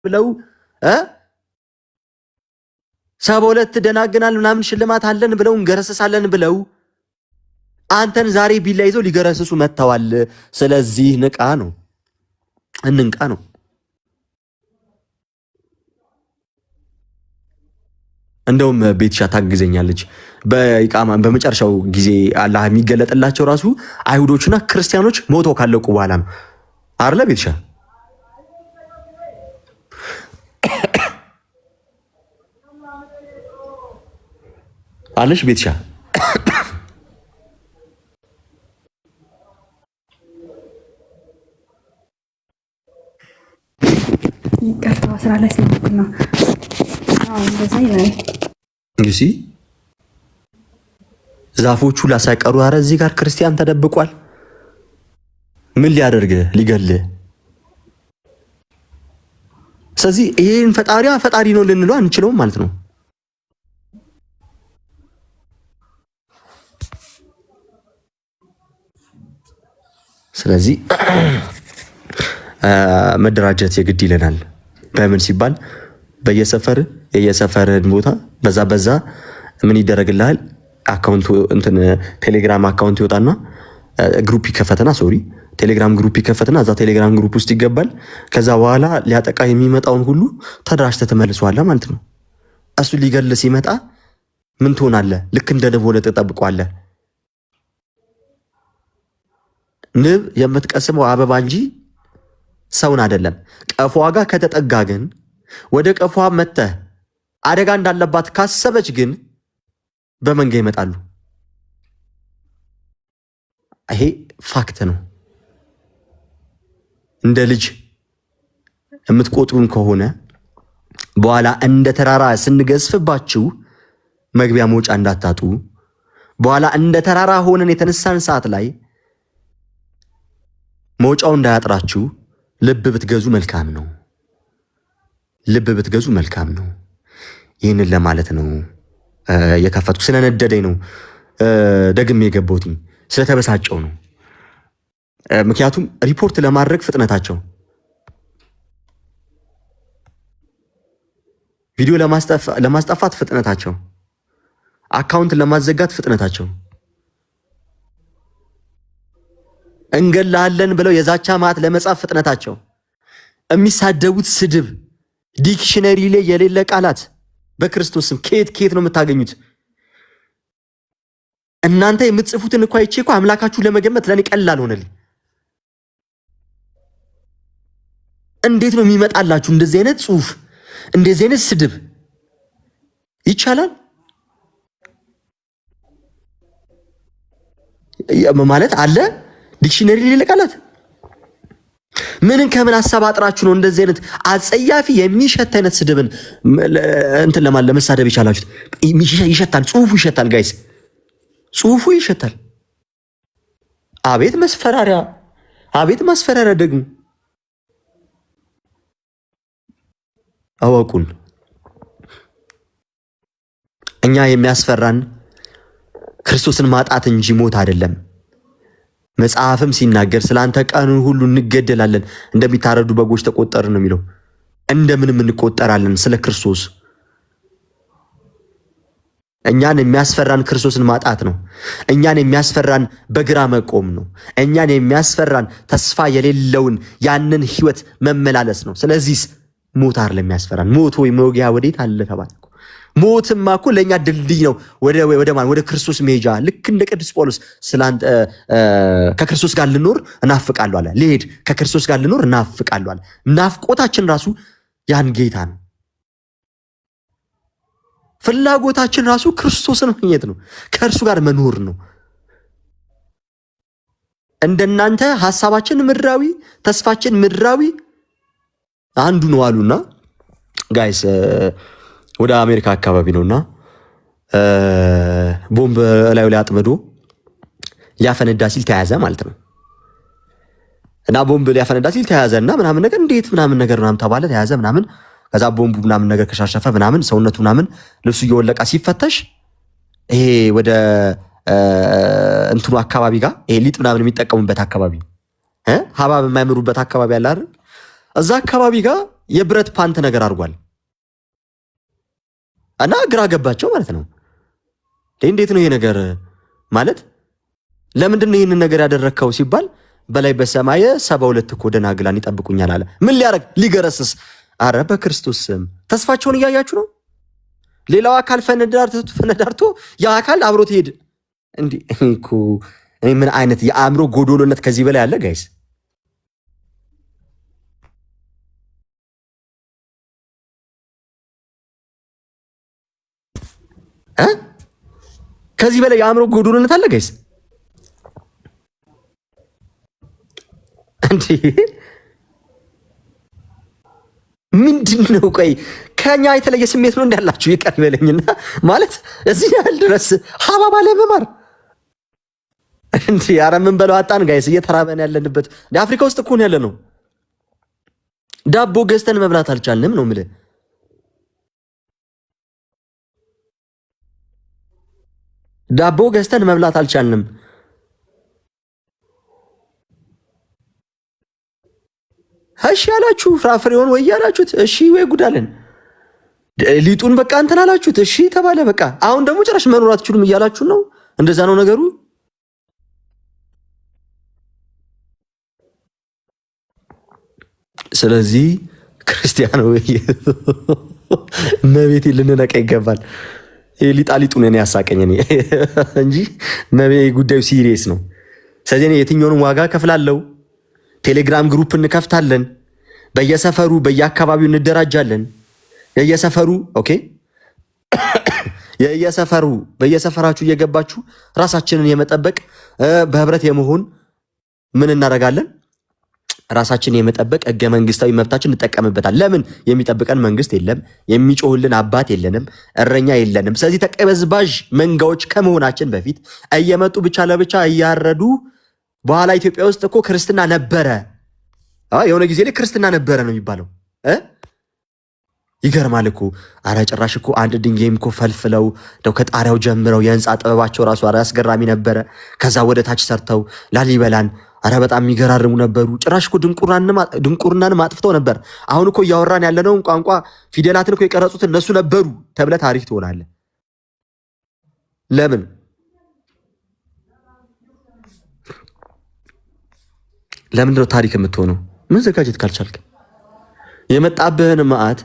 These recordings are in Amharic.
ብለው 72 ደናግናል ምናምን ሽልማት አለን ብለው እንገረሰሳለን ብለው አንተን ዛሬ ቢላ ይዘው ሊገረስሱ መጥተዋል። ስለዚህ ንቃ ነው እንንቃ ነው። እንደውም ቤትሻ ታግዘኛለች በኢቃማ በመጨረሻው ጊዜ አላህ የሚገለጥላቸው ራሱ አይሁዶችና ክርስቲያኖች ሞተው ካለቁ በኋላ ነው አይደለ ቤትሻ? አለሽ ቤትሻ? ይቀርታ ስራ ላይ ስለሆንኩና እንደዛ ይላል። እንግዲህ ዛፎቹ ላሳይቀሩ አረ እዚህ ጋር ክርስቲያን ተደብቋል። ምን ሊያደርግ ሊገል? ስለዚህ ይሄን ፈጣሪ ነው ልንለው አንችለውም ማለት ነው። ስለዚህ መደራጀት የግድ ይለናል። በምን ሲባል በየሰፈር የየሰፈርን ቦታ በዛ ምን ይደረግልሃል? አካውንት እንትን ቴሌግራም አካውንት ይወጣና ግሩፕ ይከፈትና ቴሌግራም ግሩፕ ይከፈትና እዛ ቴሌግራም ግሩፕ ውስጥ ይገባል። ከዛ በኋላ ሊያጠቃ የሚመጣውን ሁሉ ተደራጅተህ ተመልሰዋለህ ማለት ነው። እሱ ሊገል ሲመጣ ምን ትሆናለህ? ልክ እንደ ንብ ሆነህ ትጠብቀዋለህ። ንብ የምትቀስመው አበባ እንጂ ሰውን አይደለም። ቀፏ ጋር ከተጠጋ ግን ወደ ቀፏ መተህ አደጋ እንዳለባት ካሰበች ግን በመንጋ ይመጣሉ። ይሄ ፋክት ነው። እንደ ልጅ የምትቆጥሩን ከሆነ በኋላ እንደ ተራራ ስንገዝፍባችሁ መግቢያ መውጫ እንዳታጡ፣ በኋላ እንደ ተራራ ሆነን የተነሳን ሰዓት ላይ መውጫው እንዳያጥራችሁ ልብ ብትገዙ መልካም ነው። ልብ ብትገዙ መልካም ነው። ይህንን ለማለት ነው የከፈትኩ። ስለነደደኝ ነው ደግሜ የገባሁት፣ ስለተበሳጨው ነው። ምክንያቱም ሪፖርት ለማድረግ ፍጥነታቸው፣ ቪዲዮ ለማስጠፋት ፍጥነታቸው፣ አካውንት ለማዘጋት ፍጥነታቸው፣ እንገላለን ብለው የዛቻ ማት ለመጻፍ ፍጥነታቸው፣ የሚሳደቡት ስድብ ዲክሽነሪ ላይ የሌለ ቃላት በክርስቶስም ከየት ነው የምታገኙት? እናንተ የምትጽፉትን እኮ አይቼ እኮ አምላካችሁ ለመገመት ለኔ ቀላል ሆነልኝ። እንዴት ነው የሚመጣላችሁ እንደዚህ አይነት ጽሁፍ፣ እንደዚህ አይነት ስድብ? ይቻላል ማለት አለ ዲክሽነሪ ላይ የሌለ ቃላት። ምንን ከምን ሐሳብ አጥራችሁ ነው እንደዚህ አይነት አጸያፊ የሚሸት አይነት ስድብን እንትን ለመሳደብ ይቻላችሁት? ይሸታል፣ ጽሁፉ ይሸታል ጋይስ፣ ጽሁፉ ይሸታል። አቤት መስፈራሪያ፣ አቤት ማስፈራሪያ ደግሞ። አወቁን። እኛ የሚያስፈራን ክርስቶስን ማጣት እንጂ ሞት አይደለም። መጽሐፍም ሲናገር ስላንተ ቀኑን ሁሉ እንገደላለን፣ እንደሚታረዱ በጎች ተቆጠርን ነው የሚለው። እንደምንም እንቆጠራለን ስለ ክርስቶስ። እኛን የሚያስፈራን ክርስቶስን ማጣት ነው። እኛን የሚያስፈራን በግራ መቆም ነው። እኛን የሚያስፈራን ተስፋ የሌለውን ያንን ህይወት መመላለስ ነው። ስለዚህ ሞት አይደለም የሚያስፈራን። ሞት ወይ መውጊያ ወዴት አለ ተባለ። ሞትማ እኮ ለእኛ ድልድይ ነው ወደ ክርስቶስ መሄጃ። ልክ እንደ ቅዱስ ጳውሎስ ስላንተ ከክርስቶስ ጋር ልኖር እናፍቃለሁ አለ። ልሄድ ከክርስቶስ ጋር ልኖር እናፍቃለሁ አለ። ናፍቆታችን ራሱ ያን ጌታ ነው። ፍላጎታችን ራሱ ክርስቶስን ማግኘት ነው፣ ከእርሱ ጋር መኖር ነው። እንደናንተ ሐሳባችን ምድራዊ፣ ተስፋችን ምድራዊ አንዱ ነው አሉና ጋይስ ወደ አሜሪካ አካባቢ ነውና ቦምብ ላዩ ላይ አጥምዶ ሊያፈነዳ ሲል ተያዘ ማለት ነው። እና ቦምብ ሊያፈነዳ ሲል ተያዘና ምናምን ነገር እንዴት ምናምን ነገር ምናምን ተባለ፣ ተያዘ ምናምን። ከዛ ቦምቡ ምናምን ነገር ከሻሸፈ ምናምን ሰውነቱ ምናምን ልብሱ እየወለቃ ሲፈተሽ ይሄ ወደ እንትኑ አካባቢ ጋር ይሄ ሊጥ ምናምን የሚጠቀሙበት አካባቢ ሀባብ የማይምሩበት አካባቢ አለ አይደል? እዛ አካባቢ ጋር የብረት ፓንት ነገር አድርጓል እና ግራ ገባቸው ማለት ነው። እንዴት ነው ይሄ ነገር ማለት ለምንድን ነው ይሄንን ነገር ያደረከው ሲባል በላይ በሰማየ 72 እኮ ደናግላን ይጠብቁኛል አለ። ምን ሊያረግ ሊገረስስ? አረ በክርስቶስ ስም ተስፋቸውን እያያችሁ ነው። ሌላው አካል ፈነዳርቶ ያ አካል አብሮት ሄድ እንዴ እኮ ምን አይነት የአእምሮ ጎዶሎነት ከዚህ በላይ አለ ጋይስ? ከዚህ በላይ የአእምሮ ጎዶሎነት አለ ጋይስ? እንዴ ምንድነው? ቆይ ከኛ የተለየ ስሜት ነው እንዳላችሁ ይቀር ይበለኝና ማለት እዚህ ያህል ድረስ ሀባባ ለመማር እንዴ ኧረ ምን በለው አጣን ጋይስ። እየተራበን ያለንበት አፍሪካ ውስጥ እኮ ነው ያለ ነው። ዳቦ ገዝተን መብላት አልቻልንም ነው የምልህ። ዳቦ ገዝተን መብላት አልቻልንም። እሺ ያላችሁ ፍራፍሬውን ወይ ያላችሁት እሺ ወይ ጉዳለን ሊጡን በቃ እንትን አላችሁት እሺ ተባለ በቃ። አሁን ደግሞ ጭራሽ መኖር አትችሉም እያላችሁ ነው። እንደዛ ነው ነገሩ። ስለዚህ ክርስቲያኖ ነቤቴ ልንነቃ ይገባል። ሊጣሊጡን እኔ ያሳቀኝ እኔ እንጂ ነቤ ጉዳዩ ሲሪየስ ነው። ስለዚህ እኔ የትኛውንም ዋጋ ከፍላለሁ። ቴሌግራም ግሩፕ እንከፍታለን። በየሰፈሩ በየአካባቢው እንደራጃለን። የየሰፈሩ ኦኬ በየሰፈራችሁ እየገባችሁ ራሳችንን የመጠበቅ በህብረት የመሆን ምን እናደርጋለን? ራሳችንን የመጠበቅ ህገ መንግስታዊ መብታችን እንጠቀምበታል። ለምን? የሚጠብቀን መንግስት የለም፣ የሚጮህልን አባት የለንም፣ እረኛ የለንም። ስለዚህ ተቀበዝባዥ መንጋዎች ከመሆናችን በፊት እየመጡ ብቻ ለብቻ እያረዱ በኋላ ኢትዮጵያ ውስጥ እኮ ክርስትና ነበረ። የሆነ ጊዜ ላይ ክርስትና ነበረ ነው የሚባለው። ይገርማል እኮ። አረ ጭራሽ እኮ አንድ ድንጋይም እኮ ፈልፍለው ደው ከጣሪያው ጀምረው የህንፃ ጥበባቸው ራሱ አረ አስገራሚ ነበረ። ከዛ ወደ ታች ሰርተው ላሊበላን አረ በጣም የሚገራርሙ ነበሩ። ጭራሽ እኮ ድንቁርናንም አጥፍተው ነበር። አሁን እኮ እያወራን ያለነውን ቋንቋ ፊደላትን እኮ የቀረጹት እነሱ ነበሩ ተብለ ታሪክ ትሆናለህ። ለምን? ለምንድን ነው ታሪክ የምትሆነው? መዘጋጀት ካልቻልክ፣ የመጣብህን መዓት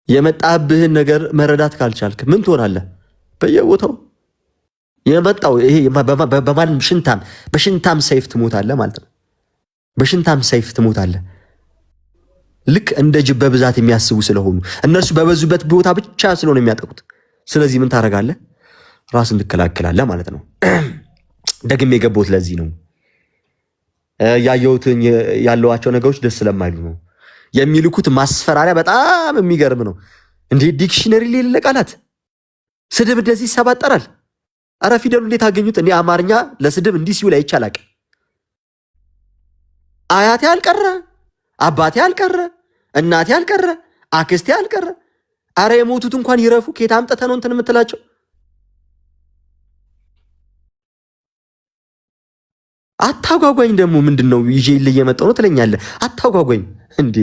የመጣብህን ነገር መረዳት ካልቻልክ ምን ትሆናለህ? በየቦታው የመጣው ይሄ በማንም በሽንታም ሰይፍ ትሞታለህ ማለት ነው። በሽንታም ሰይፍ ትሞታለህ። ልክ እንደ ጅብ በብዛት የሚያስቡ ስለሆኑ እነርሱ በበዙበት ቦታ ብቻ ስለሆነ የሚያጠቁት። ስለዚህ ምን ታደርጋለህ? ራስን ትከላከላለህ ማለት ነው። ደግሜ የገባሁት ለዚህ ነው። ያየሁትን ያለዋቸው ነገሮች ደስ ስለማይሉ ነው። የሚልኩት ማስፈራሪያ በጣም የሚገርም ነው። እንዴ ዲክሽነሪ ሌለ ቃላት ስድብ እንደዚህ ይሰባጠራል። አረ ፊደሉ እንዴት አገኙት? እኔ አማርኛ ለስድብ እንዲህ ሲውል አይቻላቅ። አያቴ አልቀረ፣ አባቴ አልቀረ፣ እናቴ አልቀረ፣ አክስቴ አልቀረ። አረ የሞቱት እንኳን ይረፉ። ከየት አምጥተህ ነው እንትን የምትላቸው? አታጓጓኝ። ደግሞ ምንድነው ይዤ እየመጣሁ ነው ትለኛለህ። አታጓጓኝ እንዴ!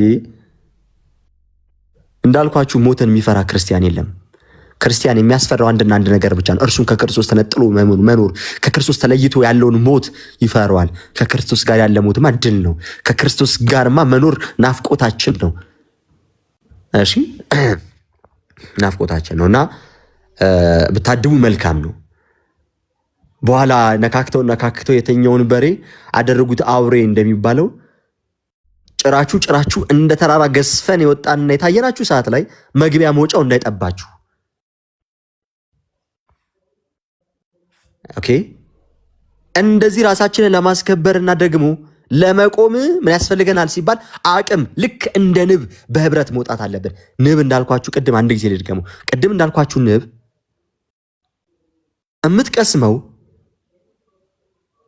እንዳልኳችሁ ሞትን የሚፈራ ክርስቲያን የለም። ክርስቲያን የሚያስፈራው አንድና አንድ ነገር ብቻ ነው። እርሱም ከክርስቶስ ተነጥሎ መኖር። ከክርስቶስ ተለይቶ ያለውን ሞት ይፈራዋል። ከክርስቶስ ጋር ያለ ሞትማ ድል ነው። ከክርስቶስ ጋርማ መኖር ናፍቆታችን ነው። እሺ ናፍቆታችን ነውና ብታድቡ መልካም ነው። በኋላ ነካክተው የተኛውን በሬ አደረጉት አውሬ እንደሚባለው ጭራችሁ እንደ ተራራ ገዝፈን የወጣንና የታየናችሁ ሰዓት ላይ መግቢያ መውጫው እንዳይጠባችሁ። ኦኬ እንደዚህ ራሳችንን ለማስከበርና ደግሞ ለመቆም ምን ያስፈልገናል ሲባል አቅም። ልክ እንደ ንብ በህብረት መውጣት አለብን። ንብ እንዳልኳችሁ ቅድም አንድ ጊዜ ልድገመው። ቅድም እንዳልኳችሁ ንብ የምትቀስመው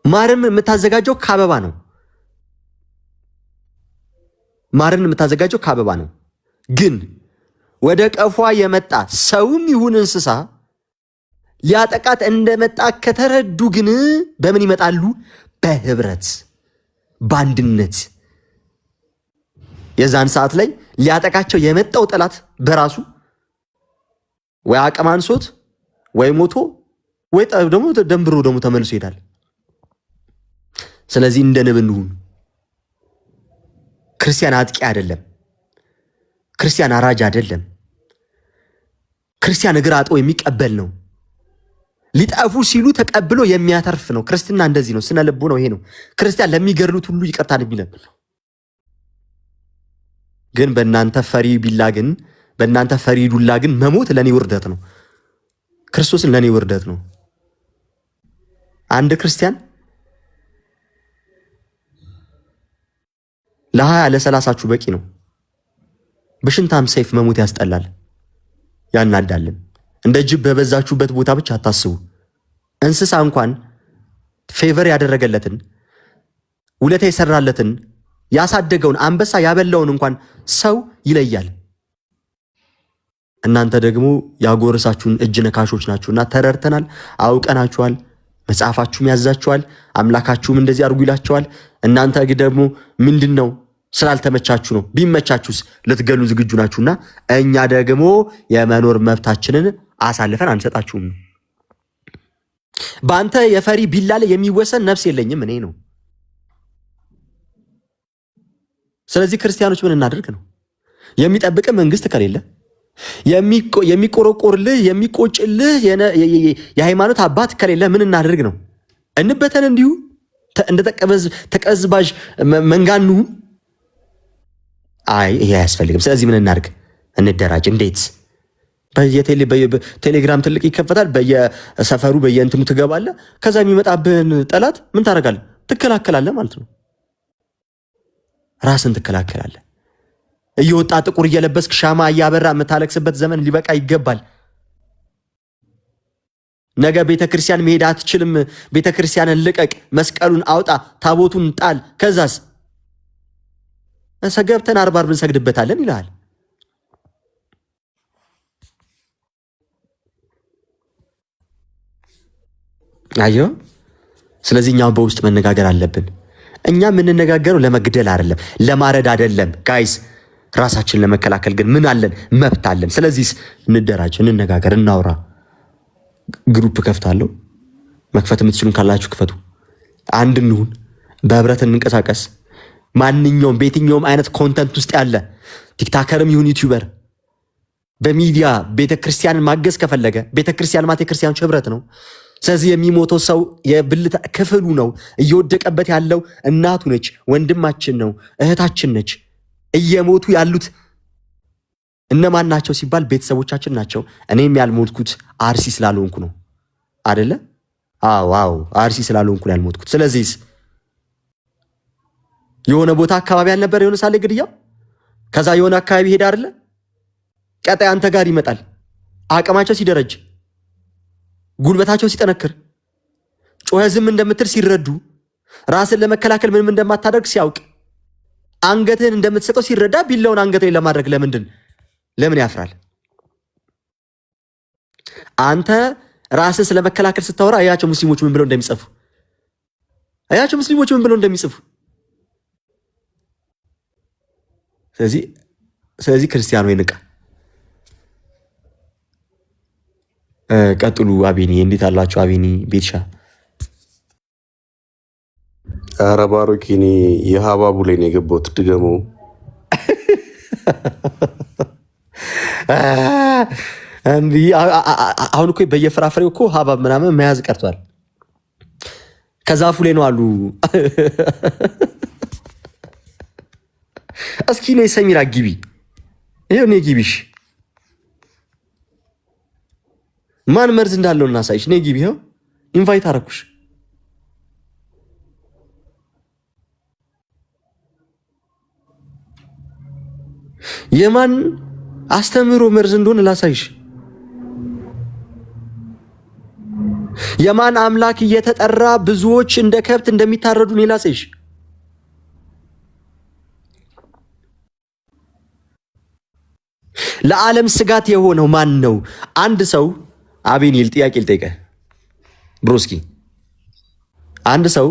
ማርን የምታዘጋጀው ከአበባ ነው። ማርን የምታዘጋጀው ከአበባ ነው። ግን ወደ ቀፏ የመጣ ሰውም ይሁን እንስሳ ሊያጠቃት እንደመጣ ከተረዱ ግን በምን ይመጣሉ? በህብረት በአንድነት። የዛን ሰዓት ላይ ሊያጠቃቸው የመጣው ጠላት በራሱ ወይ አቅም አንሶት ወይ ሞቶ ወይ ደግሞ ደንብሮ ደግሞ ተመልሶ ይሄዳል። ስለዚህ እንደ ንብ እንሁን። ክርስቲያን አጥቂ አይደለም። ክርስቲያን አራጅ አይደለም። ክርስቲያን እግር አጥቦ የሚቀበል ነው። ሊጠፉ ሲሉ ተቀብሎ የሚያተርፍ ነው። ክርስትና እንደዚህ ነው። ስነ ልቡ ነው ይሄ ነው። ክርስቲያን ለሚገድሉት ሁሉ ይቅርታን የሚለምን ነው። ግን በእናንተ ፈሪ ዱላ ግን መሞት ለኔ ውርደት ነው። ክርስቶስን ለኔ ውርደት ነው። አንድ ክርስቲያን ለ20 ለ30 በቂ ነው። በሽንታም ሰይፍ መሞት ያስጠላል፣ ያናዳልን። እንደ ጅብ በበዛችሁበት ቦታ ብቻ አታስቡ። እንስሳ እንኳን ፌቨር ያደረገለትን ውለታ የሰራለትን ያሳደገውን አንበሳ ያበላውን እንኳን ሰው ይለያል። እናንተ ደግሞ ያጎረሳችሁን እጅ ነካሾች ናችሁና ተረድተናል፣ አውቀናችኋል። መጽሐፋችሁም ያዛችኋል፣ አምላካችሁም እንደዚህ አድርጉ ይላችኋል። እናንተ ደግሞ ምንድነው ስላልተመቻችሁ ነው። ቢመቻችሁስ ልትገሉ ዝግጁ ናችሁና እኛ ደግሞ የመኖር መብታችንን አሳልፈን አንሰጣችሁም ነው። በአንተ የፈሪ ቢላ ላይ የሚወሰን ነፍስ የለኝም እኔ ነው። ስለዚህ ክርስቲያኖች ምን እናድርግ ነው? የሚጠብቅ መንግስት ከሌለ የሚቆረቆርልህ የሚቆጭልህ የሃይማኖት አባት ከሌለ ምን እናድርግ ነው? እንበተን እንዲሁ እንደ ተቀዝባዥ መንጋኑ? አይ ይሄ አያስፈልግም። ስለዚህ ምን እናድርግ? እንደራጅ። እንዴት? በቴሌግራም ትልቅ ይከፈታል። በየሰፈሩ በየእንትኑ ትገባለህ። ከዛ የሚመጣብህን ጠላት ምን ታደርጋለህ? ትከላከላለህ ማለት ነው። ራስን ትከላከላለህ። እየወጣ ጥቁር እየለበስክ ሻማ እያበራ የምታለቅስበት ዘመን ሊበቃ ይገባል። ነገ ቤተክርስቲያን መሄድ አትችልም። ቤተክርስቲያንን ልቀቅ፣ መስቀሉን አውጣ፣ ታቦቱን ጣል። ከዛስ ገብተን 40 እንሰግድበታለን ይላል። አዮ ስለዚህ እኛው በውስጥ መነጋገር አለብን። እኛ የምንነጋገረው ለመግደል አይደለም፣ ለማረድ አይደለም ጋይስ። ራሳችንን ለመከላከል ግን ምን አለን? መብት አለን። ስለዚህ እንደራጅ፣ እንነጋገር፣ እናውራ። ግሩፕ ከፍታለሁ። መክፈት የምትችሉን ካላችሁ ክፈቱ። አንድ እንሁን፣ በህብረት እንንቀሳቀስ። ማንኛውም በየትኛውም አይነት ኮንተንት ውስጥ ያለ ቲክታከርም ይሁን ዩቲዩበር በሚዲያ ቤተክርስቲያንን ማገዝ ከፈለገ ቤተክርስቲያን ማለት የክርስቲያኖች ህብረት ነው። ስለዚህ የሚሞተው ሰው የብልት ክፍሉ ነው። እየወደቀበት ያለው እናቱ ነች፣ ወንድማችን ነው፣ እህታችን ነች። እየሞቱ ያሉት እነማን ናቸው ሲባል ቤተሰቦቻችን ናቸው። እኔም ያልሞትኩት አርሲ ስላልሆንኩ ነው አይደለ? አዎ አርሲ ስላልሆንኩ ነው ያልሞትኩት። ስለዚህ የሆነ ቦታ አካባቢ አልነበር የሆነ ሳለ ግድያው፣ ከዛ የሆነ አካባቢ ሄዳ አይደለ? ቀጣይ አንተ ጋር ይመጣል። አቅማቸው ሲደረጅ፣ ጉልበታቸው ሲጠነክር፣ ጮኸ ዝም እንደምትል ሲረዱ፣ ራስን ለመከላከል ምንም እንደማታደርግ ሲያውቅ፣ አንገትህን እንደምትሰጠው ሲረዳ ቢላውን አንገት ላይ ለማድረግ ለምን ያፍራል? አንተ ራስን ስለመከላከል ስታወራ አያቸው ሙስሊሞች ምን ብለው እንደሚጽፉ ስለዚህ ክርስቲያኑ ይንቃ። ቀጥሉ። አቤኒ እንዴት አላችሁ? አቤኒ ቤትሻ ኧረ ባሮኪ እኔ የሀባቡ ላይ ነው የገባሁት። ድገመው። አሁን እኮ በየፍራፍሬው እኮ ሀባብ ምናምን መያዝ ቀርቷል። ከዛፉ ላይ ነው አሉ። እስኪ ነይ ሰሚራ ግቢ። ይሄው ነይ ግቢሽ። ማን መርዝ እንዳለው እናሳይሽ። ነይ ግቢ። ይሄው ኢንቫይት አረኩሽ። የማን አስተምሮ መርዝ እንደሆነ ላሳይሽ። የማን አምላክ እየተጠራ ብዙዎች እንደ ከብት እንደሚታረዱ ነው ላሳይሽ። ለዓለም ስጋት የሆነው ማን ነው? አንድ ሰው አቤኒል ጥያቄ ልጠይቅህ ብሮስኪ። አንድ ሰው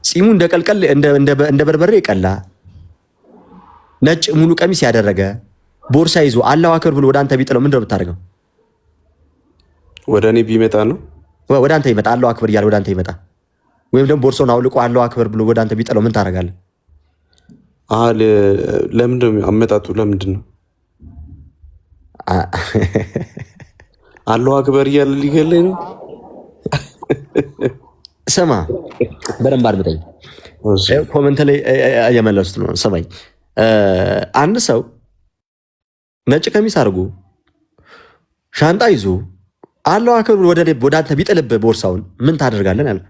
ጺሙ እንደ በርበሬ የቀላ ነጭ ሙሉ ቀሚስ ያደረገ ቦርሳ ይዞ አላሁ አክበር ብሎ ወደ አንተ ቢጥለው ምንድነው የምታደርገው? ወደ እኔ ቢመጣ ነው ወደ አንተ ይመጣ አላሁ አክበር እያለ ወደ አንተ ይመጣ፣ ወይም ደግሞ ቦርሳውን አውልቆ አላሁ አክበር ብሎ ወደ አንተ ቢጥለው ምን ታደርጋለህ? ለምንድን ነው አመጣጡ? ለምንድን ነው አላሁ አክበር እያለ ሊገለኝ ነው? ስማ በደንብ አድምጠኝ። ኮመንት ላይ እየመለሱት ነው። ስማኝ፣ አንድ ሰው ነጭ ቀሚስ አድርጎ ሻንጣ ይዞ አላሁ አክበር ወደ አንተ ቢጥልብህ ቦርሳውን ምን ታደርጋለን? አለ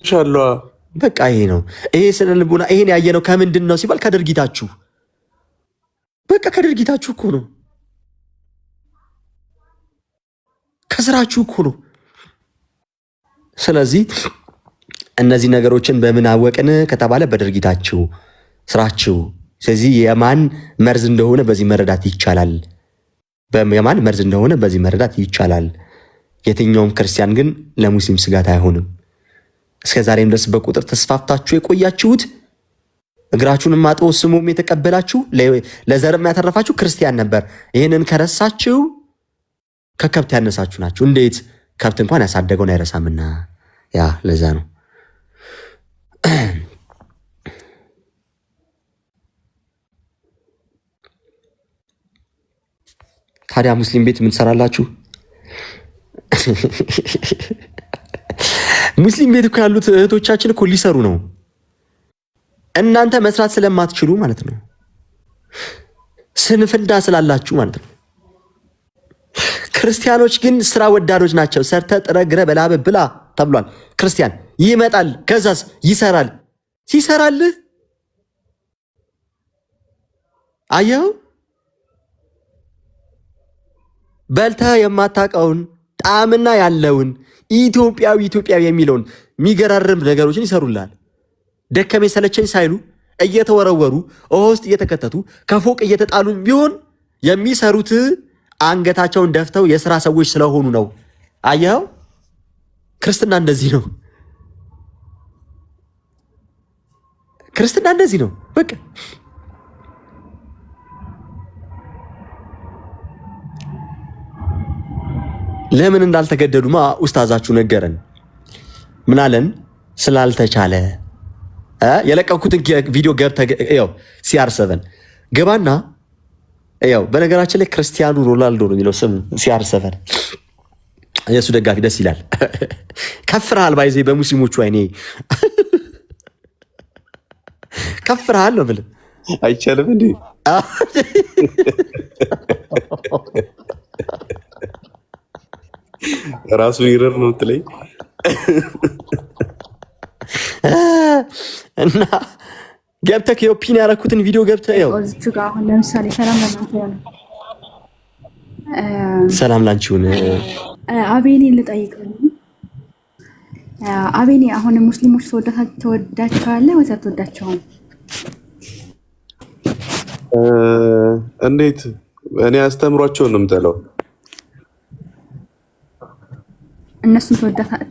ኢንሻአላህ። በቃ ይሄ ነው። ይሄ ስነ ልቦና ይሄን ያየነው ከምንድን ነው ሲባል ከድርጊታችሁ። በቃ ከድርጊታችሁ እኮ ነው፣ ከስራችሁ እኮ ነው። ስለዚህ እነዚህ ነገሮችን በምን አወቅን ከተባለ በድርጊታችሁ፣ ስራችሁ። ስለዚህ የማን መርዝ እንደሆነ በዚህ መረዳት ይቻላል። የማን መርዝ እንደሆነ በዚህ መረዳት ይቻላል። የትኛውም ክርስቲያን ግን ለሙስሊም ስጋት አይሆንም። እስከ ዛሬም ድረስ በቁጥር ተስፋፍታችሁ የቆያችሁት እግራችሁንም አጥቦ ስሙም የተቀበላችሁ ለዘርም ያተረፋችሁ ክርስቲያን ነበር። ይህንን ከረሳችሁ ከከብት ያነሳችሁ ናችሁ። እንዴት? ከብት እንኳን ያሳደገውን አይረሳምና። ያ ለዛ ነው። ታዲያ ሙስሊም ቤት ምን ትሰራላችሁ? ሙስሊም ቤት እኮ ያሉት እህቶቻችን እኮ ሊሰሩ ነው። እናንተ መስራት ስለማትችሉ ማለት ነው። ስንፍና ስላላችሁ ማለት ነው። ክርስቲያኖች ግን ስራ ወዳዶች ናቸው። ሰርተ ጥረ ግረ በላብ ብላ ተብሏል። ክርስቲያን ይመጣል፣ ከዛስ ይሰራል። ሲሰራልህ አየው በልተ የማታውቀውን ጣዕምና ያለውን ኢትዮጵያዊ የሚለውን የሚገራርም ነገሮችን ይሰሩልሃል። ደከመኝ ሰለቸኝ ሳይሉ እየተወረወሩ ውሃ ውስጥ እየተከተቱ ከፎቅ እየተጣሉ ቢሆን የሚሰሩት አንገታቸውን ደፍተው የሥራ ሰዎች ስለሆኑ ነው። አየኸው? ክርስትና እንደዚህ ነው። ክርስትና እንደዚህ ነው። በቃ ለምን እንዳልተገደዱማ ኡስታዛችሁ ነገረን። ምን አለን? ስላልተቻለ የለቀኩትን ቪዲዮ ገብተህ ያው CR7 ገባና ያው በነገራችን ላይ ክርስቲያኑ ሮናልዶ ነው የሚለው ስም CR7 የሱ ደጋፊ ደስ ይላል። ከፍርሃል ባይዜ በሙስሊሞቹ አይኔ ከፍርሃል ነው ብለህ አይቻልም እንዴ? ራሱን ይረር ነው ትለኝ እና ገብተህ የኦፒን ያደረኩትን ቪዲዮ ገብተህ ያው እዚቹ ጋር አሁን ለምሳሌ ሰላም ላንቺውን አቤኔ ልጠይቅ። አቤኔ አሁን ሙስሊሞች ተወዳቸዋለህ ወይስ አትወዳቸውም? እንዴት? እኔ አስተምሯቸውን ነው የምጠላው። እነሱን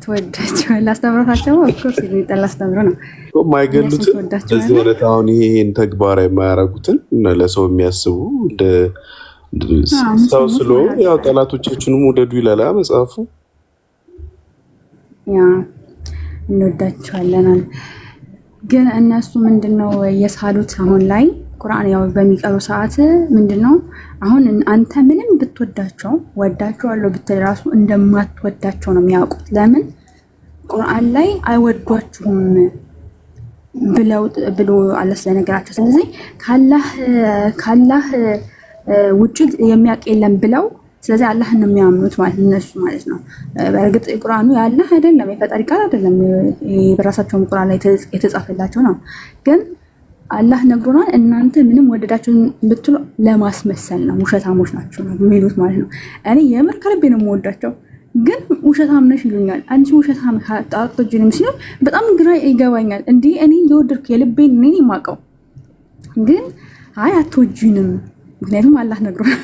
ተወዳቸዋለህ? አስተምሮታቸው ኦፍኮርስ የሚጠላ አስተምሮ ነው። የማይገሉትን በዚህ አይነት አሁን ይሄን ተግባራዊ የማያደርጉትን ለሰው የሚያስቡ ሰው ስለሆኑ ያው ጠላቶቻችንም ውደዱ ይላል መጽሐፉ። ያ እንወዳቸዋለን። ግን እነሱ ምንድነው የሳሉት? አሁን ላይ ቁርአን ያው በሚቀሩ ሰዓት ምንድነው አሁን አንተ ምንም ብትወዳቸው ወዳቸዋለሁ ብትል ራሱ እንደማትወዳቸው ነው የሚያውቁት። ለምን? ቁርአን ላይ አይወዷችሁም ብሎ አለ ስለነገራቸው። ስለዚህ ካላህ ውጭ የሚያውቅ የለም ብለው ስለዚህ አላህን ነው የሚያምኑት ማለት እነሱ ማለት ነው። በእርግጥ ቁርአኑ ያለህ አይደለም፣ የፈጣሪ ቃል አይደለም፣ በራሳቸውም ቁርአን ላይ የተጻፈላቸው ነው። ግን አላህ ነግሮናል። እናንተ ምንም ወደዳችሁን ብትሉ ለማስመሰል ነው፣ ውሸታሞች ናቸው ነው የሚሉት ማለት ነው። እኔ የምር ከልቤ ነው የምወዳቸው፣ ግን ውሸታም ነሽ ይሉኛል። አንቺ ውሸታም አትወጂንም ሲሉ በጣም ግራ ይገባኛል። እንዲህ እኔ የወደድኩ የልቤን እኔ የማውቀው ግን አይ አትወጂንም ምክንያቱም አላህ ነግሮናል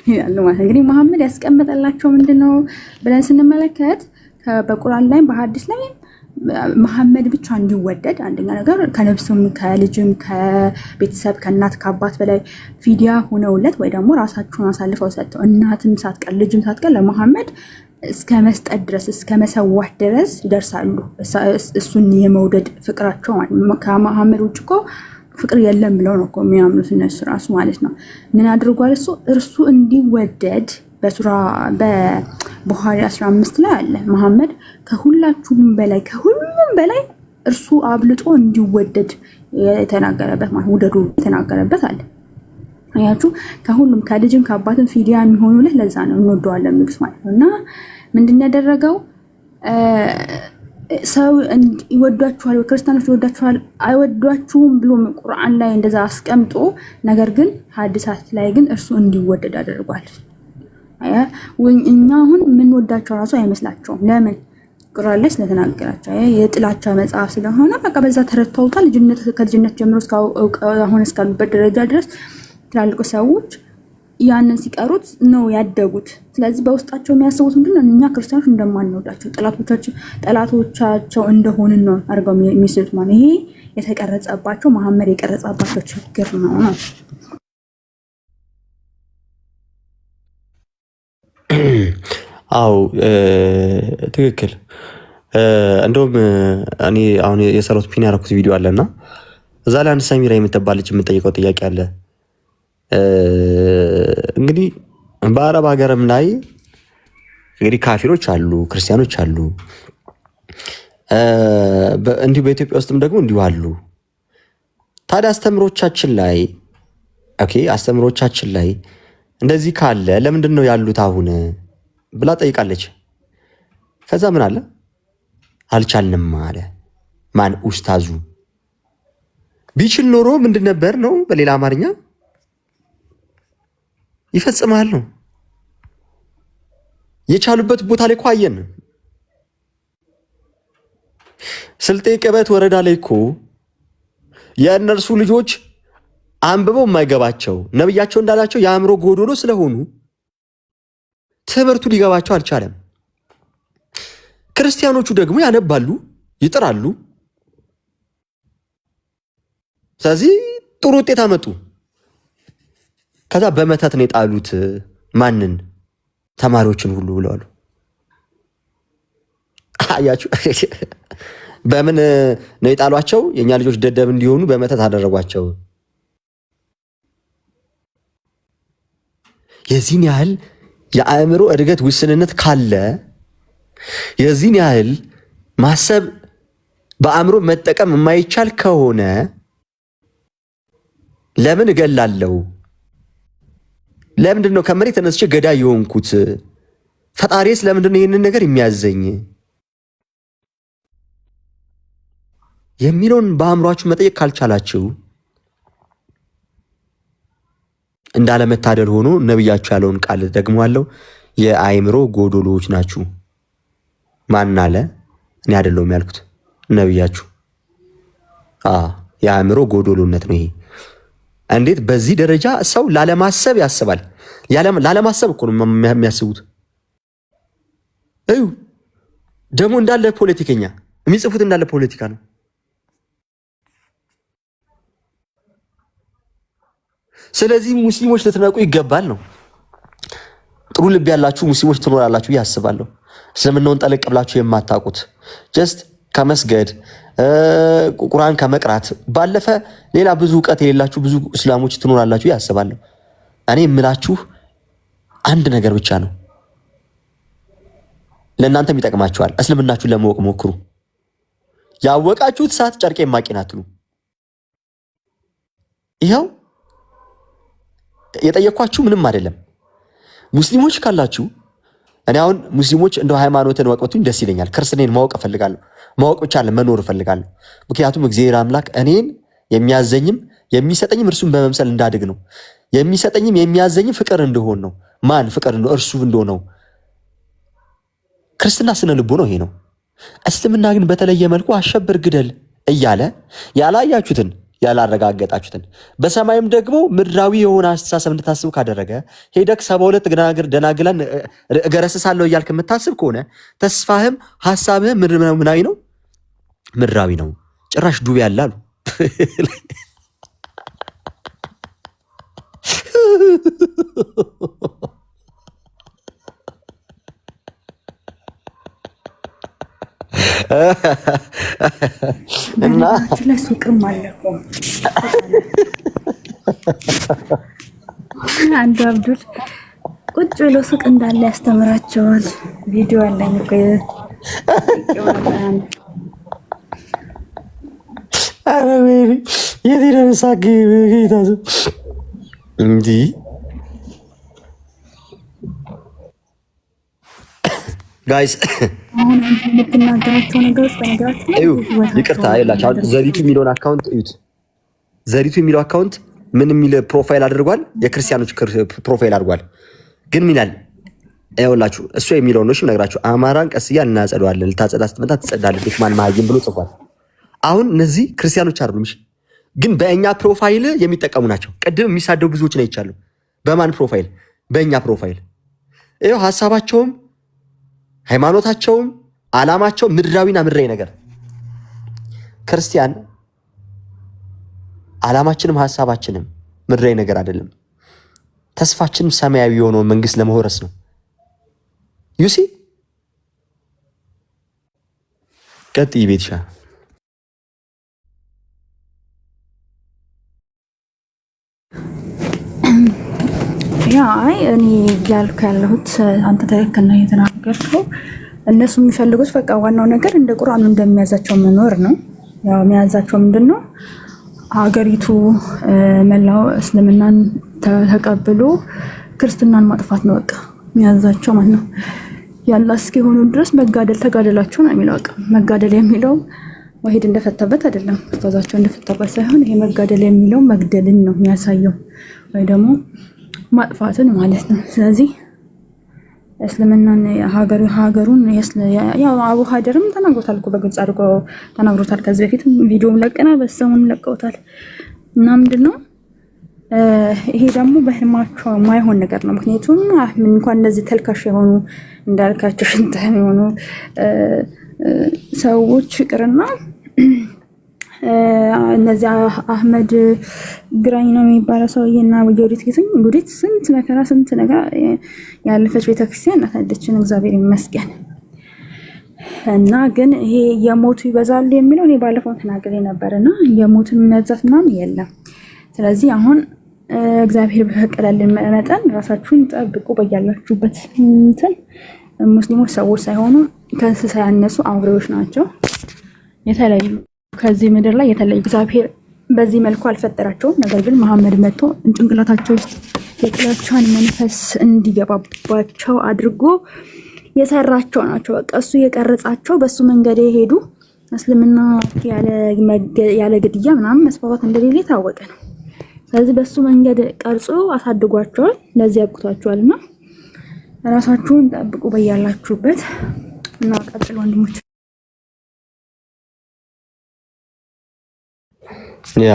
ይላሉ ማለት ነው። እንግዲህ መሐመድ ያስቀመጠላቸው ምንድነው ብለን ስንመለከት በቁርአን ላይ በሐዲስ ላይ መሐመድ ብቻ እንዲወደድ አንደኛ ነገር ከነብስም ከልጅም ከቤተሰብ ከእናት ከአባት በላይ ፊዲያ ሆነውለት ወይ ደግሞ ራሳቸውን አሳልፈው ሰጥተው እናትም ሳትቀር ልጅም ሳትቀር ለመሐመድ እስከ መስጠት ድረስ እስከ መሰዋህ ድረስ ይደርሳሉ። እሱን የመውደድ ፍቅራቸው ከመሐመድ ውጭ እኮ ፍቅር የለም ብለው ነው እኮ የሚያምኑት እነሱ ራሱ ማለት ነው። ምን አድርጓል? እርሱ እንዲወደድ በሱራ በቡኻሪ 15 ላይ አለ። መሐመድ ከሁላችሁም በላይ ከሁሉም በላይ እርሱ አብልጦ እንዲወደድ የተናገረበት ማለት ውደዱ የተናገረበት አለ። አያችሁ ከሁሉም ከልጅም ከአባትም ፊዲያ የሚሆኑለት ለዛ ነው እንወደዋለን የሚሉት ማለት ነው። እና ምንድን ያደረገው ሰው ይወዷችኋል፣ ክርስቲያኖች ይወዷችኋል አይወዷችሁም ብሎ ቁርአን ላይ እንደዛ አስቀምጦ ነገር ግን ሐዲሳት ላይ ግን እርሱ እንዲወደድ አድርጓል። እኛ አሁን የምንወዳቸው ራሱ አይመስላቸውም። ለምን? ቁርአን ላይ ስለተናገራቸው የጥላቻ መጽሐፍ ስለሆነ በቃ በዛ ተረድተውታል። ከልጅነት ጀምሮ አሁን እስካሉበት ደረጃ ድረስ ትላልቁ ሰዎች ያንን ሲቀሩት ነው ያደጉት። ስለዚህ በውስጣቸው የሚያስቡት ምንድነው? እኛ ክርስቲያኖች እንደማንወዳቸው ጠላቶቻቸው እንደሆንን ነው አድርገው የሚስሉት ማለት። ይሄ የተቀረጸባቸው መሐመድ የቀረጸባቸው ችግር ነው። አው ትክክል። እንደውም እኔ አሁን የሰራሁት ፒን ያደረኩት ቪዲዮ አለና እዛ ላይ አንድ ሰሚራ የምትባል ልጅ የምጠይቀው ጥያቄ አለ። እንግዲህ በአረብ ሀገርም ላይ እንግዲህ ካፊሮች አሉ፣ ክርስቲያኖች አሉ፣ እንዲሁ በኢትዮጵያ ውስጥም ደግሞ እንዲሁ አሉ። ታዲያ አስተምሮቻችን ላይ እንደዚህ ካለ ለምንድን ነው ያሉት አሁን ብላ ጠይቃለች። ከዛ ምን አለ? አልቻልንም አለ። ማን? ኡስታዙ። ቢችል ኖሮ ምንድን ነበር ነው በሌላ አማርኛ ይፈጽማል ነው። የቻሉበት ቦታ ላይ እኮ አየን። ስልጤ ቅበት ወረዳ ላይ እኮ የእነርሱ ልጆች አንብበው የማይገባቸው ነብያቸው እንዳላቸው የአእምሮ ጎዶሎ ስለሆኑ ትምህርቱ ሊገባቸው አልቻለም። ክርስቲያኖቹ ደግሞ ያነባሉ፣ ይጥራሉ። ስለዚህ ጥሩ ውጤት አመጡ። ከዛ በመተት ነው የጣሉት። ማንን? ተማሪዎችን ሁሉ ብለዋል። አያችሁ፣ በምን ነው የጣሏቸው? የኛ ልጆች ደደብ እንዲሆኑ በመተት አደረጓቸው። የዚህን ያህል የአእምሮ እድገት ውስንነት ካለ፣ የዚህን ያህል ማሰብ በአእምሮ መጠቀም የማይቻል ከሆነ ለምን እገላለሁ? ለምንድን ነው ከመሬት ተነስቼ ገዳይ የሆንኩት? ፈጣሪስ ለምንድን ነው ይህንን ነገር የሚያዘኝ የሚለውን በአእምሯችሁ መጠየቅ ካልቻላችሁ እንዳለመታደል ሆኖ ነብያችሁ ያለውን ቃል ደግሞአለሁ፣ የአእምሮ ጎዶሎዎች ናችሁ። ማን አለ? እኔ አይደለሁም ያልኩት፣ ነብያችሁ። የአእምሮ ጎዶሎነት ነው ይሄ። እንዴት በዚህ ደረጃ ሰው ላለማሰብ ያስባል? ላለማሰብ እኮ ነው የሚያስቡት። እዩ ደግሞ እንዳለ ፖለቲከኛ የሚጽፉት እንዳለ ፖለቲካ ነው። ስለዚህ ሙስሊሞች ልትነቁ ይገባል ነው። ጥሩ ልብ ያላችሁ ሙስሊሞች ትኖራላችሁ ብዬ አስባለሁ። እስልምናውን ጠለቅ ብላችሁ የማታውቁት ጀስት ከመስገድ ቁርአን ከመቅራት ባለፈ ሌላ ብዙ እውቀት የሌላችሁ ብዙ እስላሞች ትኖራላችሁ ብዬ አስባለሁ። እኔ የምላችሁ አንድ ነገር ብቻ ነው፣ ለእናንተም ይጠቅማችኋል። እስልምናችሁን ለማወቅ ሞክሩ። ያወቃችሁት ሰዓት ጨርቄ ማቂን አትሉ። ይኸው የጠየኳችሁ ምንም አይደለም። ሙስሊሞች ካላችሁ እኔ አሁን ሙስሊሞች እንደው ሃይማኖትን ወቅቱኝ ደስ ይለኛል። ክርስትናን ማወቅ እፈልጋለሁ። ማወቅ ብቻ መኖር እፈልጋለሁ። ምክንያቱም እግዚአብሔር አምላክ እኔን የሚያዘኝም የሚሰጠኝም እርሱን በመምሰል እንዳድግ ነው። የሚሰጠኝም የሚያዘኝም ፍቅር እንደሆን ነው። ማን ፍቅር ነው? እርሱ እንደሆነው። ክርስትና ስነ ልቦ ነው ይሄ ነው። እስልምና ግን በተለየ መልኩ አሸብር ግደል እያለ ያላያችሁትን ያላረጋገጣችሁትን በሰማይም ደግሞ ምድራዊ የሆነ አስተሳሰብ እንድታስቡ ካደረገ ሄደክ 72 ደናግላን እገረስሳለሁ እያልክ የምታስብ ከሆነ ተስፋህም ሐሳብህም ምናዊ ነው፣ ምድራዊ ነው። ጭራሽ ዱቤ ያለ አሉ። እና ሱቅም አለ እኮ አንዱ አብዱል ቁጭ ብሎ ሱቅ እንዳለ ያስተምራቸዋል። ቪዲዮ አለኝ እኮ የት ሄደንሳ እንዲህ ጋይስ የምትናገራቸው ነገሮች በነገራችን ይቅርታ ይላችሁ። አሁን ዘሪቱ የሚለውን አካውንት እዩት። ዘሪቱ የሚለው አካውንት ምን የሚል ፕሮፋይል አድርጓል? የክርስቲያኖች ፕሮፋይል አድርጓል። ግን ምን ይላል? ይኸውላችሁ እሱ የሚለው ነው። እሺ ነግራችሁ አማራን ቀስ እያልን እናጸደዋለን። ልታጸዳ ስትመጣ ትጸዳለች ማን ማይም ብሎ ጽፏል። አሁን እነዚህ ክርስቲያኖች አይደሉም። እሺ ግን በእኛ ፕሮፋይል የሚጠቀሙ ናቸው። ቅድም የሚሳደቡ ብዙዎች ነው ይቻሉ። በማን ፕሮፋይል? በእኛ ፕሮፋይል። ይኸው ሐሳባቸውም ሃይማኖታቸውም ዓላማቸው ምድራዊና ምድራዊ ነገር። ክርስቲያን ዓላማችንም ሐሳባችንም ምድራዊ ነገር አይደለም። ተስፋችንም ሰማያዊ የሆነውን መንግስት ለመውረስ ነው። ዩሲ ቀጥይ ቤትሻ አይ እኔ ያልኩ ያለሁት አንተ ትክክል ነው የተናገርከው። እነሱ የሚፈልጉት በቃ ዋናው ነገር እንደ ቁርአኑ እንደሚያዛቸው መኖር ነው። ያው የሚያዛቸው ምንድን ነው? ሀገሪቱ መላው እስልምናን ተቀብሎ ክርስትናን ማጥፋት ነው በቃ የሚያዛቸው ማለት ነው። ያላ እስኪሆኑ ድረስ መጋደል ተጋደላቸው ነው የሚለው። በቃ መጋደል የሚለው ወሂድ እንደፈታበት አይደለም፣ ኡስታዛቸው እንደፈታበት ሳይሆን ይሄ መጋደል የሚለው መግደልን ነው የሚያሳየው ወይ ደግሞ ማጥፋትን ማለት ነው። ስለዚህ እስልምናን ሀገሩን ያው አቡ ሀደርም ተናግሮታል እኮ በግልጽ አድርጎ ተናግሮታል። ከዚህ በፊት ቪዲዮም ለቀናል፣ በሰሙን ለቀውታል። እና ምንድነው ይሄ ደግሞ በህልማቸው የማይሆን ነገር ነው። ምክንያቱም እንኳን እንደዚህ ተልካሽ የሆኑ እንዳልካቸው ሽንታ የሆኑ ሰዎች ይቅርና እነዚህ አህመድ ግራኝ ነው የሚባለው ሰውዬና ጉዲት ስንት መከራ ስንት ነገር ያለፈች ቤተክርስቲያን እናታችን እግዚአብሔር ይመስገን። እና ግን ይሄ የሞቱ ይበዛሉ የሚለው እኔ ባለፈው ተናግሬ ነበርና የሞቱን መብዛት ምናምን የለም። ስለዚህ አሁን እግዚአብሔር በፈቀደልን መጠን ራሳችሁን ጠብቁ በያላችሁበት። እንትን ሙስሊሞች ሰዎች ሳይሆኑ ከእንስሳ ያነሱ አውሬዎች ናቸው። የተለዩ ከዚህ ምድር ላይ የተለዩ እግዚአብሔር በዚህ መልኩ አልፈጠራቸውም። ነገር ግን መሐመድ መጥቶ ጭንቅላታቸው ውስጥ የጥላቻን መንፈስ እንዲገባባቸው አድርጎ የሰራቸው ናቸው። በቃ እሱ የቀረጻቸው በሱ መንገድ የሄዱ እስልምና ያለ ግድያ ምናምን መስፋፋት እንደሌለ የታወቀ ነው። ስለዚህ በሱ መንገድ ቀርጾ አሳድጓቸዋል፣ ለዚህ ያብቁታቸዋልና ራሳችሁን ጠብቁ በያላችሁበት እና ቀጥሉ ወንድሞች። ያ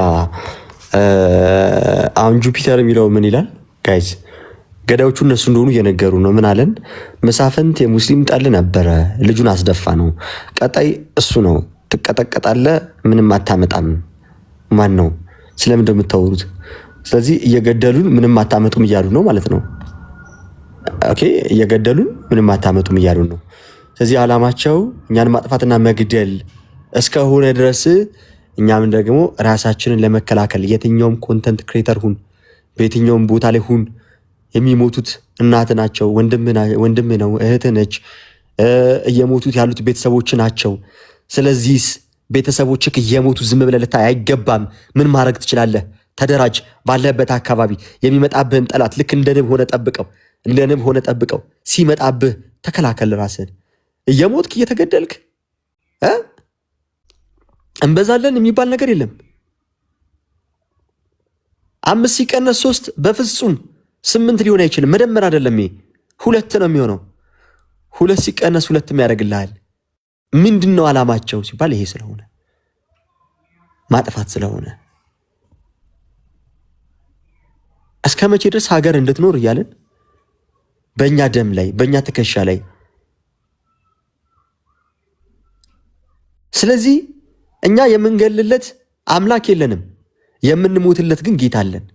አሁን ጁፒተር የሚለው ምን ይላል ጋይዝ? ገዳዮቹ እነሱ እንደሆኑ እየነገሩ ነው። ምን አለን? መሳፍንት የሙስሊም ጠል ነበረ፣ ልጁን አስደፋ ነው። ቀጣይ እሱ ነው። ትቀጠቀጣለ፣ ምንም አታመጣም። ማን ነው? ስለምን እንደምታወሩት? ስለዚህ እየገደሉን ምንም አታመጡም እያሉ ነው ማለት ነው። ኦኬ፣ እየገደሉን ምንም አታመጡም እያሉ ነው። ስለዚህ ዓላማቸው እኛን ማጥፋትና መግደል እስከሆነ ድረስ እኛም ደግሞ ራሳችንን ለመከላከል የትኛውም ኮንተንት ክሬተር ሁን፣ በየትኛውም ቦታ ላይ ሁን፣ የሚሞቱት እናት ናቸው፣ ወንድም ነው፣ እህት ነች፣ እየሞቱት ያሉት ቤተሰቦች ናቸው። ስለዚህ ቤተሰቦችህ እየሞቱ ዝም ብለህ ልታይ አይገባም። ምን ማድረግ ትችላለህ? ተደራጅ። ባለበት አካባቢ የሚመጣብህን ጠላት ልክ እንደ ንብ ሆነ ጠብቀው፣ እንደ ንብ ሆነ ጠብቀው። ሲመጣብህ ተከላከል ራስህን። እየሞትክ እየተገደልክ እንበዛለን የሚባል ነገር የለም። 5 ሲቀነስ 3 በፍጹም 8 ሊሆን አይችልም። መደመር አይደለም፣ 2 ነው የሚሆነው። 2 ሲቀነስ 2 ያደርግልሃል። ምንድን ነው ዓላማቸው ሲባል ይሄ ስለሆነ ማጥፋት ስለሆነ እስከ መቼ ድረስ ሀገር እንድትኖር እያለን በእኛ ደም ላይ በእኛ ትከሻ ላይ። ስለዚህ እኛ የምንገልለት አምላክ የለንም፣ የምንሞትለት ግን ጌታ አለን።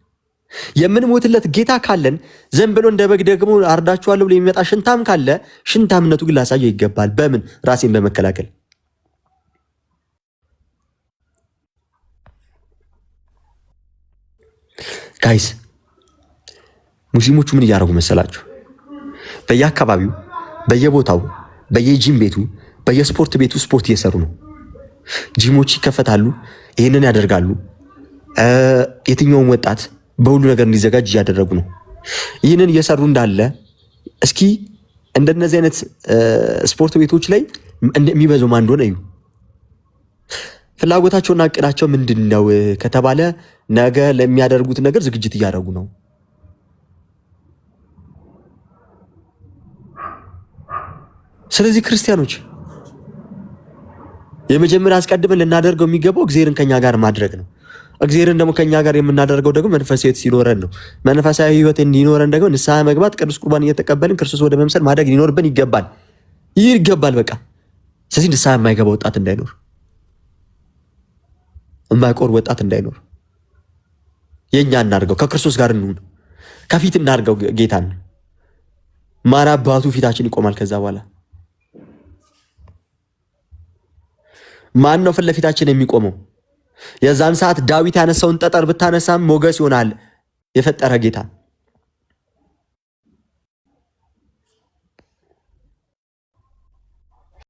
የምንሞትለት ጌታ ካለን ዘን ብሎ እንደ በግ ደግሞ አርዳችኋለሁ ብሎ የሚመጣ ሽንታም ካለ ሽንታምነቱ ግን ላሳየው ይገባል። በምን? ራሴን በመከላከል። ጋይስ ሙስሊሞቹ ምን እያደረጉ መሰላችሁ? በየአካባቢው በየቦታው በየጂም ቤቱ በየስፖርት ቤቱ ስፖርት እየሰሩ ነው። ጂሞች ይከፈታሉ፣ ይህንን ያደርጋሉ። የትኛውም ወጣት በሁሉ ነገር እንዲዘጋጅ እያደረጉ ነው። ይህንን እየሰሩ እንዳለ እስኪ እንደነዚህ አይነት ስፖርት ቤቶች ላይ የሚበዛው ማን እንደሆነ እዩ። ፍላጎታቸውና እቅዳቸው ምንድን ነው ከተባለ ነገ ለሚያደርጉት ነገር ዝግጅት እያደረጉ ነው። ስለዚህ ክርስቲያኖች የመጀመሪያ አስቀድመን ልናደርገው የሚገባው እግዚአብሔርን ከኛ ጋር ማድረግ ነው። እግዚአብሔርን ደግሞ ከኛ ጋር የምናደርገው ደግሞ መንፈሳዊ ሕይወት ሲኖረን ነው። መንፈሳዊ ሕይወት እንዲኖረን ደግሞ ንስሐ መግባት፣ ቅዱስ ቁርባን እየተቀበልን ክርስቶስ ወደ መምሰል ማደግ ሊኖርብን ይገባል። ይህ ይገባል በቃ። ስለዚህ ንስሐ የማይገባ ወጣት እንዳይኖር፣ የማይቆር ወጣት እንዳይኖር የኛ እናድርገው። ከክርስቶስ ጋር እንሁን፣ ከፊት እናድርገው ጌታን። ማን አባቱ ፊታችን ይቆማል? ከዛ በኋላ ማን ነው ፊት ለፊታችን የሚቆመው? የዛን ሰዓት ዳዊት ያነሳውን ጠጠር ብታነሳም ሞገስ ይሆናል የፈጠረ ጌታ።